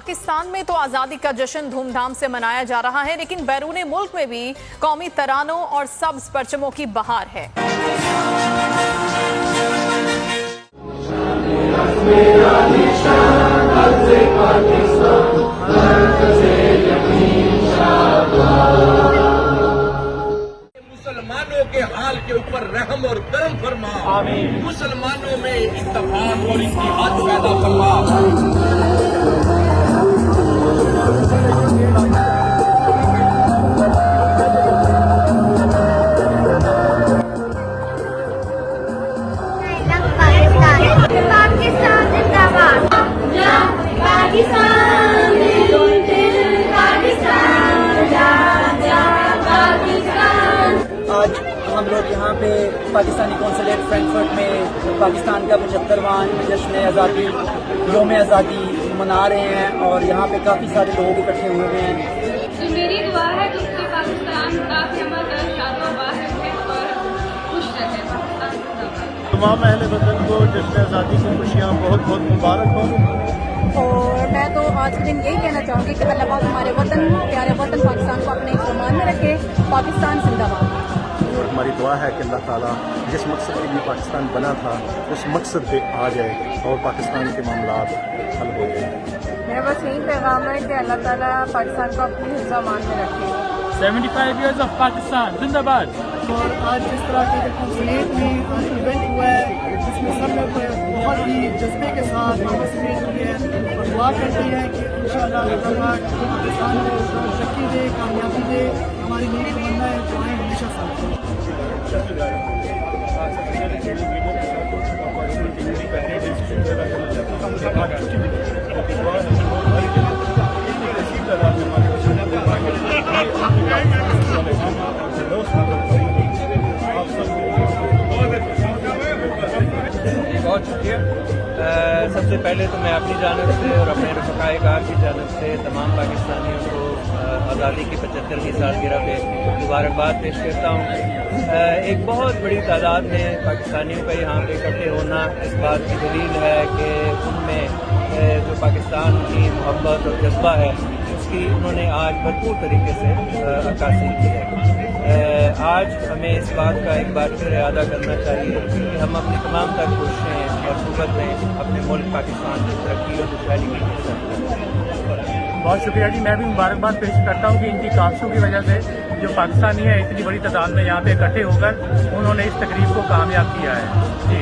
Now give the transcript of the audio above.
पाकिस्तान में तो आज़ादी का जश्न धूमधाम से मनाया जा रहा है, लेकिन बैरून मुल्क में भी कौमी तरानों और सब्ज परचमों की बहार है। मुसलमानों के हाल के ऊपर रहम और करम फरमा। आमीन। मुसलमानों में इत्तेफाक और इत्तेहाद पैदा फरमा। पाकिस्तान जिंदाबाद। आज हम लोग यहाँ पे पाकिस्तानी कौंसलेट फ्रैंकफर्ट में पाकिस्तान का 75वां जश्न आज़ादी योम आज़ादी मना रहे हैं और यहाँ पे काफ़ी सारे लोग इकट्ठे हुए हैं। तो मेरी दुआ है कि पाकिस्तान काफी अमन शादोबाद रहे और खुश रहे। पाकिस्तान जिंदाबाद। तमाम अहले वतन को जश्न आज़ादी की खुशियाँ बहुत बहुत मुबारक हो। और मैं तो आज के दिन यही कहना चाहूँगी कि अल्लाह पाक हमारे वतन प्यारे वतन पाकिस्तान को अपने ईमान में रखे। पाकिस्तान जिंदाबाद। और हमारी दुआ है कि अल्लाह ताला जिस मकसद के लिए पाकिस्तान बना था उस मकसद पे आ जाए और पाकिस्तान के मामलात हल हो जाए। मेरा बस यही पैगाम है कि अल्लाह ताला पाकिस्तान को अपने ईमान में रखे। 75 years of Pakistan जिंदाबाद। और आज जिस तरह के कौंसलेट में इवेंट हुआ है जिसमें सब लोग बहुत ही जज्बे के साथ पार्टिसिपेट किए हैं और दुआ करते हैं कि इंशाअल्लाह पाकिस्तान को तरक्की दे, कामयाबी दे। हमारी नई तमन्ना है, दुआएं हमेशा साथ हैं। बहुत शुक्रिया। सबसे पहले तो मैं अपनी जानब से और अपने रफ़क़ाए कार की जानब से तमाम पाकिस्तानियों को आज़ादी की 75वीं सालगिरह पे मुबारकबाद पेश करता हूँ। एक बहुत बड़ी तादाद में पाकिस्तानियों का यहाँ पे इकट्ठे होना इस बात की दलील है कि उनमें जो पाकिस्तान की मोहब्बत और जज्बा है उसकी उन्होंने आज भरपूर तरीके से अक्कासी की है। आज हमें इस बात का एक बार फिर अदा करना चाहिए कि हम अपनी तमाम तर कोशिशें और कुव्वत में अपने मुल्क पाकिस्तान की तरक्की और खुशहाली में हिस्सा लें। बहुत शुक्रिया जी। मैं भी मुबारकबाद पेश करता हूँ कि इनकी काविशों की वजह से जो पाकिस्तानी है इतनी बड़ी तादाद में यहाँ पे इकट्ठे होकर उन्होंने इस तकरीब को कामयाब किया है। जी।